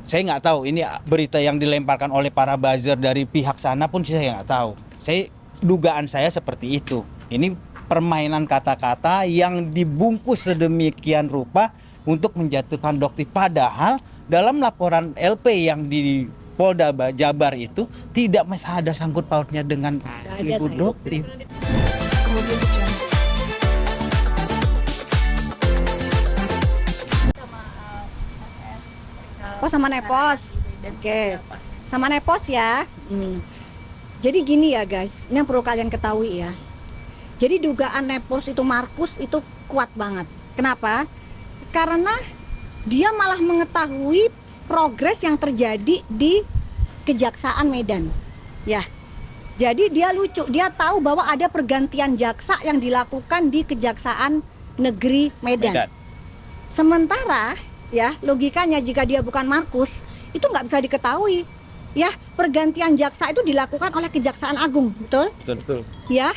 Saya nggak tahu ini berita yang dilemparkan oleh para buzzer dari pihak sana pun saya nggak tahu. Dugaan saya seperti itu. Ini permainan kata-kata yang dibungkus sedemikian rupa untuk menjatuhkan Doktif. Padahal dalam laporan LP yang di Polda Jabar itu tidak ada sangkut pautnya dengan Ibu Doktif. Oh, sama Nepos. Oke. Sama Nepos ya. Jadi gini ya guys, ini yang perlu kalian ketahui ya. Jadi dugaan Nepos itu Markus itu kuat banget. Kenapa? Karena dia malah mengetahui progres yang terjadi di Kejaksaan Medan. Ya. Jadi dia lucu, dia tahu bahwa ada pergantian jaksa yang dilakukan di Kejaksaan Negeri Medan. Sementara ya, logikanya jika dia bukan Markus, itu nggak bisa diketahui. Ya, pergantian jaksa itu dilakukan oleh Kejaksaan Agung, betul? Betul. Ya,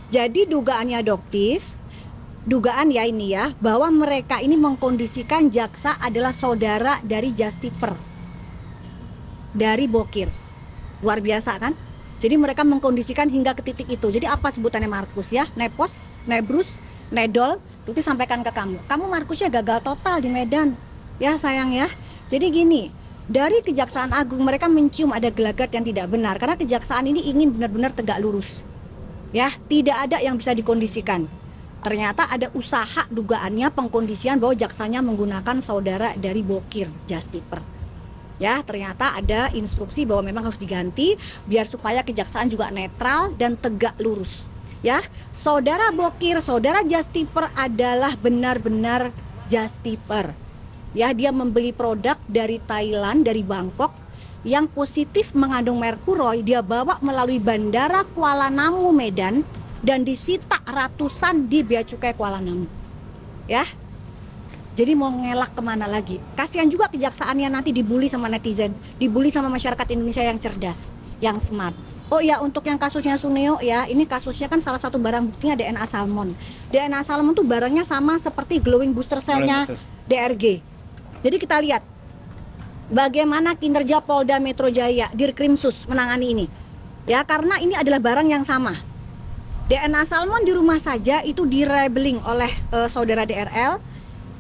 jadi dugaannya Doktif, dugaan ya ini ya, bahwa mereka ini mengkondisikan jaksa adalah saudara dari Justiper, dari Bokir. Luar biasa kan? Jadi mereka mengkondisikan hingga ke titik itu. Jadi apa sebutannya Markus ya? Nepos, Nebrus, Nedol, itu sampaikan ke kamu. Kamu Markusnya gagal total di Medan. Ya sayang ya. Jadi gini, dari Kejaksaan Agung mereka mencium ada gelagat yang tidak benar. Karena kejaksaan ini ingin benar-benar tegak lurus. Ya, tidak ada yang bisa dikondisikan. Ternyata ada usaha dugaannya pengkondisian bahwa jaksanya menggunakan saudara dari Bokir, Justiper. Ya, ternyata ada instruksi bahwa memang harus diganti biar supaya kejaksaan juga netral dan tegak lurus. Ya, saudara Bokir, saudara Justiper adalah benar-benar Justiper. Ya, dia membeli produk dari Thailand, dari Bangkok yang positif mengandung merkuroy, dia bawa melalui Bandara Kuala Namu Medan dan disita ratusan di Bea Cukai Kuala Namu. Ya. Jadi mau ngelak kemana lagi? Kasihan juga kejaksaannya nanti dibully sama netizen, dibully sama masyarakat Indonesia yang cerdas, yang smart. Oh ya, untuk yang kasusnya Suneo ya, ini kasusnya kan salah satu barang buktinya DNA salmon. DNA salmon tuh barangnya sama seperti glowing booster cell-nya DRG. Jadi kita lihat bagaimana kinerja Polda Metro Jaya, Dirkrimsus menangani ini. Ya, karena ini adalah barang yang sama. DNA salmon di rumah saja itu di-labeling oleh saudara DRL.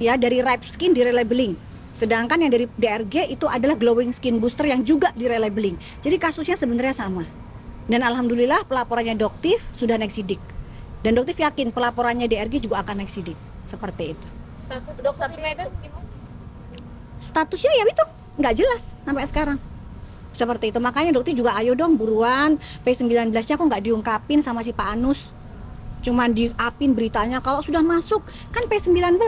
Ya, dari Ripe Skin di-labeling. Sedangkan yang dari DRG itu adalah glowing skin booster yang juga di-labeling. Jadi kasusnya sebenarnya sama. Dan alhamdulillah pelaporannya Doktif sudah naik sidik. Dan Doktif yakin pelaporannya DRG juga akan naik sidik. Seperti itu. Status dokter di Medan gimana? Statusnya ya itu nggak jelas sampai sekarang. Seperti itu. Makanya Doktif juga ayo dong buruan P19-nya kok nggak diungkapin sama si Pak Anus. Cuman diapin beritanya kalau sudah masuk kan P19.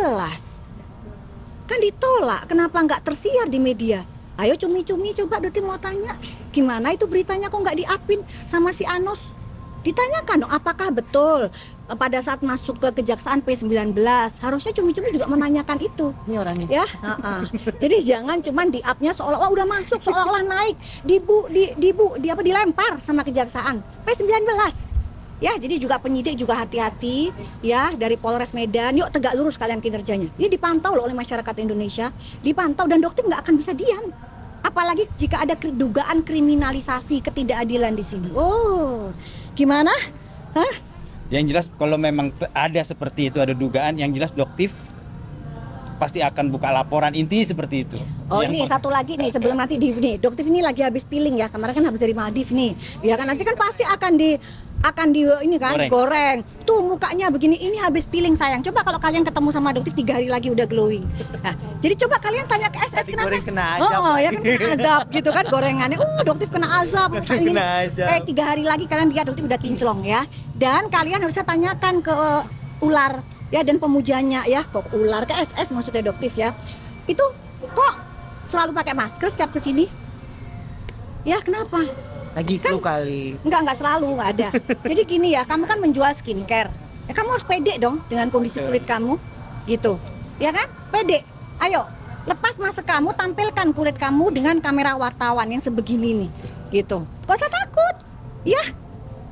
Kan ditolak, kenapa nggak tersiar di media? Ayo cumi-cumi coba Doktif mau tanya, gimana itu beritanya kok nggak diapin sama si Anus? Ditanyakan dong, apakah betul pada saat masuk ke Kejaksaan P19 harusnya cumi-cumi juga menanyakan itu. Ini orangnya. Ya, jadi jangan cuman di-up-nya seolah-olah udah masuk, seolah-olah naik, dilempar sama Kejaksaan P19. Ya, jadi juga penyidik juga hati-hati ya dari Polres Medan. Yuk tegak lurus kalian kinerjanya. Ini dipantau loh oleh masyarakat Indonesia, dipantau dan Doktif nggak akan bisa diam. Apalagi jika ada dugaan kriminalisasi ketidakadilan di sini. Oh, gimana? Hah? Yang jelas kalau memang ada seperti itu, ada dugaan, yang jelas Doktif pasti akan buka laporan, intinya seperti itu. Oh ini satu lagi nih sebelum nanti Doktif ini lagi habis peeling ya, kemarin kan habis dari Maldives nih. Ya kan nanti kan pasti akan di ini kan goreng. Tuh mukanya begini, ini habis peeling sayang. Coba kalau kalian ketemu sama Doktif 3 hari lagi udah glowing. Nah, jadi coba kalian tanya ke SS kenapa? Kena azab. Oh ya kan kena azab gitu kan gorengannya. Doktif kena azab. Kena azab. 3 hari lagi kalian lihat Doktif udah kinclong ya. Dan kalian harusnya tanyakan ke ular ya dan pemujanya ya, kok ular ke SS maksudnya Doktif ya. Itu kok selalu pakai masker setiap kesini? Ya kenapa? Lagi flu kali. Enggak selalu, enggak ada. Jadi gini ya, kamu kan menjual skincare. Ya kamu harus pede dong dengan kondisi kulit kamu. Gitu. Ya kan? Pede. Ayo, lepas masker kamu, tampilkan kulit kamu dengan kamera wartawan yang sebegini nih. Gitu. Gak usah takut. Ya.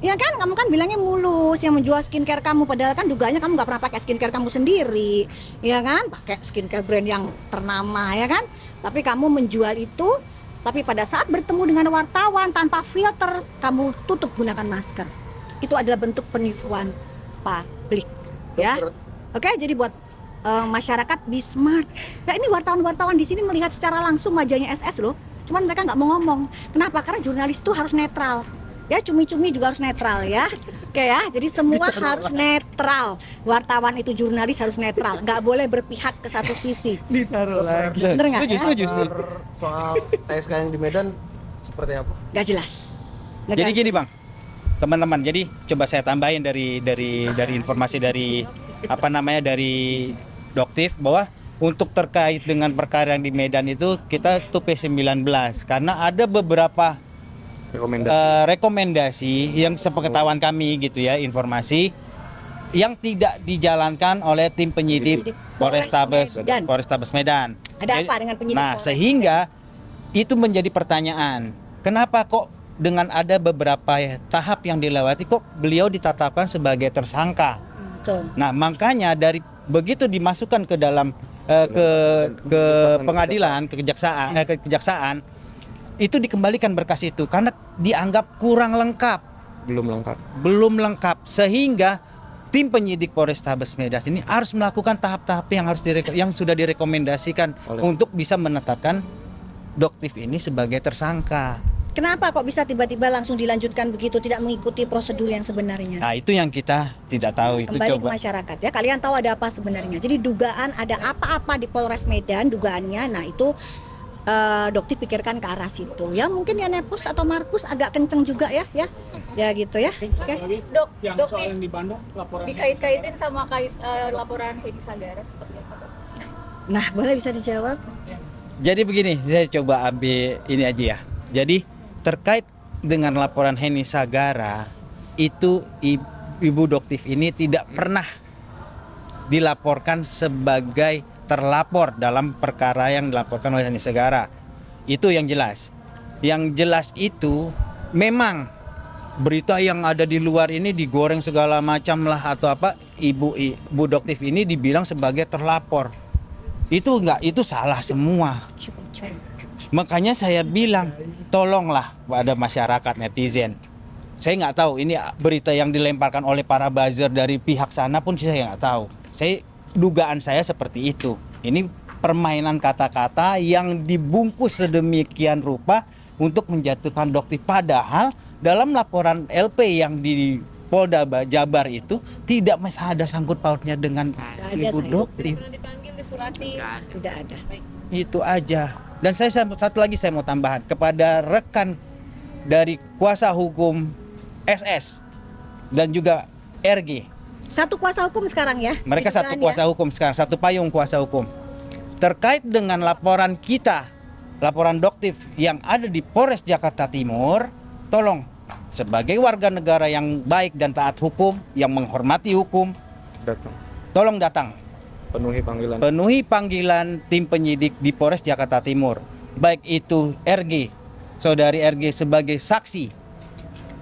Ya kan, kamu kan bilangnya mulus yang menjual skincare kamu, padahal kan dugaannya kamu nggak pernah pakai skincare kamu sendiri, ya kan? Pakai skincare brand yang ternama, ya kan? Tapi kamu menjual itu, tapi pada saat bertemu dengan wartawan tanpa filter, kamu tutup gunakan masker. Itu adalah bentuk penipuan publik, ya. Oke, jadi buat masyarakat be smart. Nah ini wartawan-wartawan di sini melihat secara langsung wajahnya SS loh. Cuman mereka nggak mau ngomong. Kenapa? Karena jurnalis itu harus netral. Ya cumi-cumi juga harus netral ya. Oke ya, jadi semua harus netral. Wartawan itu jurnalis harus netral, nggak boleh berpihak ke satu sisi. Ditaruh lagi. Bener nggak, ya? Setuju. Soal TSK yang di Medan seperti apa? Nggak jelas. Jadi gini bang, teman-teman. Jadi coba saya tambahin dari informasi dari dari Doktif bahwa untuk terkait dengan perkara yang di Medan itu kita tuh P19 karena ada beberapa rekomendasi yang sepengetahuan kami gitu ya, informasi yang tidak dijalankan oleh tim penyidik Polrestabes Medan. Ada apa dengan penyidik Nah, Polres sehingga itu menjadi pertanyaan, kenapa kok dengan ada beberapa tahap yang dilewati kok beliau ditetapkan sebagai tersangka? Betul. Nah, makanya dari begitu dimasukkan ke dalam ke pengadilan, ke kejaksaan itu dikembalikan berkas itu karena dianggap kurang lengkap, belum lengkap sehingga tim penyidik Polrestabes Medan ini harus melakukan tahap-tahap yang sudah direkomendasikan untuk bisa menetapkan Doktif ini sebagai tersangka. Kenapa kok bisa tiba-tiba langsung dilanjutkan begitu, tidak mengikuti prosedur yang sebenarnya? Nah, itu yang kita tidak tahu. Itu Kembali coba ke masyarakat ya, kalian tahu ada apa sebenarnya. Jadi dugaan ada apa-apa di Polres Medan, dugaannya, nah itu Doktif pikirkan ke arah situ. Ya mungkin ya Nepus atau Markus agak kenceng juga ya gitu ya. Oke. Dok, soal yang di Bandung laporan dikait-kaitin sama laporan Hedi Sagara seperti apa, Dok? Nah, boleh bisa dijawab? Jadi begini, saya coba ambil ini aja ya. Jadi terkait dengan laporan Heni Sagara itu Ibu Doktif ini tidak pernah dilaporkan sebagai terlapor dalam perkara yang dilaporkan oleh Heni Sagara. Itu yang jelas. Yang jelas itu memang berita yang ada di luar ini digoreng segala macam lah atau apa, Ibu Doktif ini dibilang sebagai terlapor. Itu enggak, itu salah semua. Makanya saya bilang, tolonglah pada masyarakat netizen. Saya nggak tahu ini berita yang dilemparkan oleh para buzzer dari pihak sana pun saya nggak tahu. Dugaan saya seperti itu. Ini permainan kata-kata yang dibungkus sedemikian rupa untuk menjatuhkan Doktif. Padahal dalam laporan LP yang di Polda Jabar itu tidak ada sangkut pautnya dengan Ibu Doktif. Pernah dipanggil, disurati? Tidak ada. Itu aja. Dan satu lagi saya mau tambahan kepada rekan dari kuasa hukum SS dan juga RG. Satu kuasa hukum sekarang ya? Mereka satu kuasa hukum sekarang, satu payung kuasa hukum. Terkait dengan laporan kita, laporan Doktif yang ada di Polres Jakarta Timur, tolong sebagai warga negara yang baik dan taat hukum, yang menghormati hukum, tolong datang. Penuhi panggilan tim penyidik di Polres Jakarta Timur. Baik itu RG, saudari RG sebagai saksi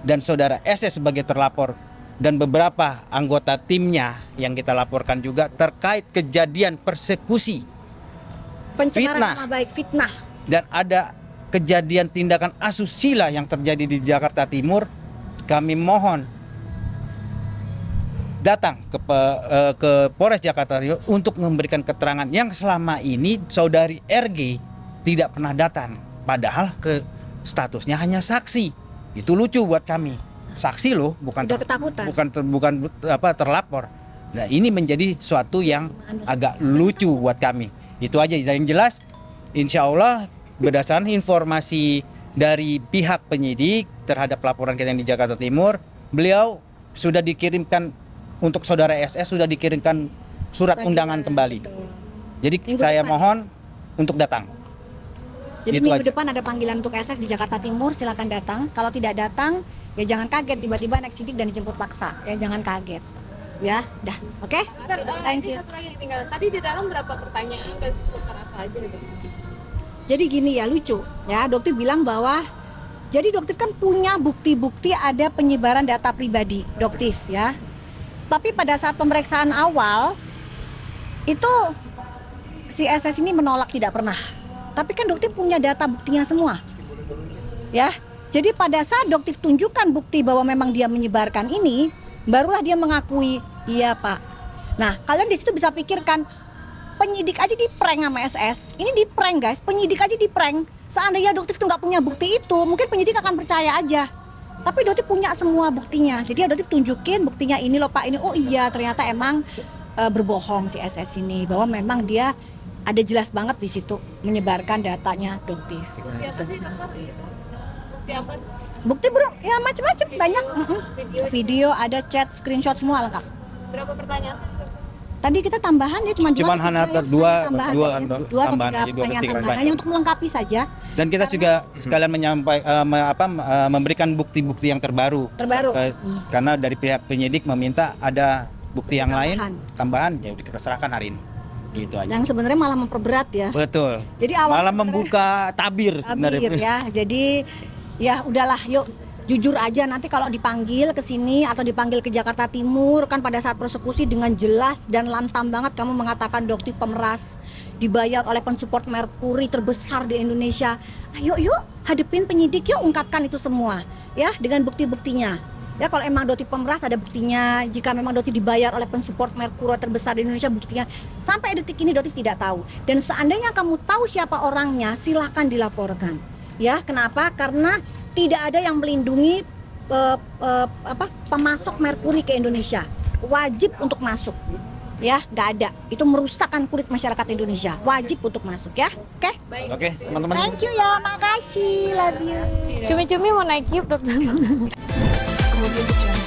dan saudara SS sebagai terlapor dan beberapa anggota timnya yang kita laporkan juga terkait kejadian persekusi, pencemaran nama baik, fitnah, dan ada kejadian tindakan asusila yang terjadi di Jakarta Timur. Kami mohon datang ke Polres Jakarta Timur untuk memberikan keterangan yang selama ini saudari RG tidak pernah datang, padahal statusnya hanya saksi. Itu lucu buat kami, saksi loh, bukan terlapor. Nah, ini menjadi suatu yang agak lucu buat kami. Itu aja yang jelas. Insya Allah berdasarkan informasi dari pihak penyidik terhadap laporan kita yang di Jakarta Timur, beliau sudah dikirimkan untuk saudara SS, sudah dikirimkan surat undangan kembali. Jadi saya mohon untuk datang. Jadi minggu depan ada panggilan untuk SS di Jakarta Timur, silakan datang. Kalau tidak datang, ya jangan kaget tiba-tiba naik sidik dan dijemput paksa. Ya jangan kaget. Ya, dah. Oke? Thank you. Satu lagi tinggal. Tadi di dalam berapa pertanyaan dan seputar apa aja? Jadi gini ya, lucu. Ya, Dokter bilang bahwa Jadi Doktif kan punya bukti-bukti ada penyebaran data pribadi, Doktif ya. Tapi pada saat pemeriksaan awal itu si SS ini menolak tidak pernah. Tapi kan Doktif punya data buktinya semua. Ya. Jadi pada saat Doktif tunjukkan bukti bahwa memang dia menyebarkan ini, barulah dia mengakui, iya Pak. Nah, kalian di situ bisa pikirkan, penyidik aja di-prank sama SS. Ini di-prank guys, penyidik aja di-prank. Seandainya Doktif tuh nggak punya bukti itu, mungkin penyidik akan percaya aja. Tapi Doktif punya semua buktinya. Jadi Doktif tunjukin buktinya ini loh Pak, ini. Oh iya, ternyata emang berbohong si SS ini, bahwa memang dia ada jelas banget di situ menyebarkan datanya Doktif. Bukti apa sih dokter? Bukti apa? Bukti bro, ya macam-macam banyak. Video, ada chat, screenshot semua lengkap. Berapa pertanyaan? Tadi kita tambahan ya cuma Cuman hanya dua atau tambahan tiga aja, dua pertanyaan tiga tambahan banyak. hanya untuk melengkapi saja. Dan kita juga sekalian memberikan bukti-bukti yang terbaru. Karena dari pihak penyidik meminta ada bukti yang lain tambahan, ya udah kita serahkan hari ini. Gitu aja. Yang sebenarnya malah memperberat ya. Betul. Jadi awal malah membuka tabir sebenarnya. ya. Jadi ya udahlah, yuk jujur aja, nanti kalau dipanggil ke sini atau dipanggil ke Jakarta Timur kan pada saat persekusi dengan jelas dan lantang banget kamu mengatakan Doktif pemeras, dibayar oleh pensupport Merkuri terbesar di Indonesia. Ayo yuk hadepin penyidik, yuk ungkapkan itu semua ya dengan bukti-buktinya. Ya kalau emang Doktif pemeras ada buktinya, jika memang Doktif dibayar oleh pensupport Merkuri terbesar di Indonesia buktinya. Sampai detik ini Doktif tidak tahu. Dan seandainya kamu tahu siapa orangnya, silahkan dilaporkan. Ya, kenapa? Karena tidak ada yang melindungi pemasok Merkuri ke Indonesia. Wajib untuk masuk. Ya, nggak ada. Itu merusakkan kulit masyarakat Indonesia. Wajib untuk masuk ya. Oke? Oke, teman-teman. Thank you ya, makasih. Love you. Cumi-cumi mau naik yuk dokter. Kemudian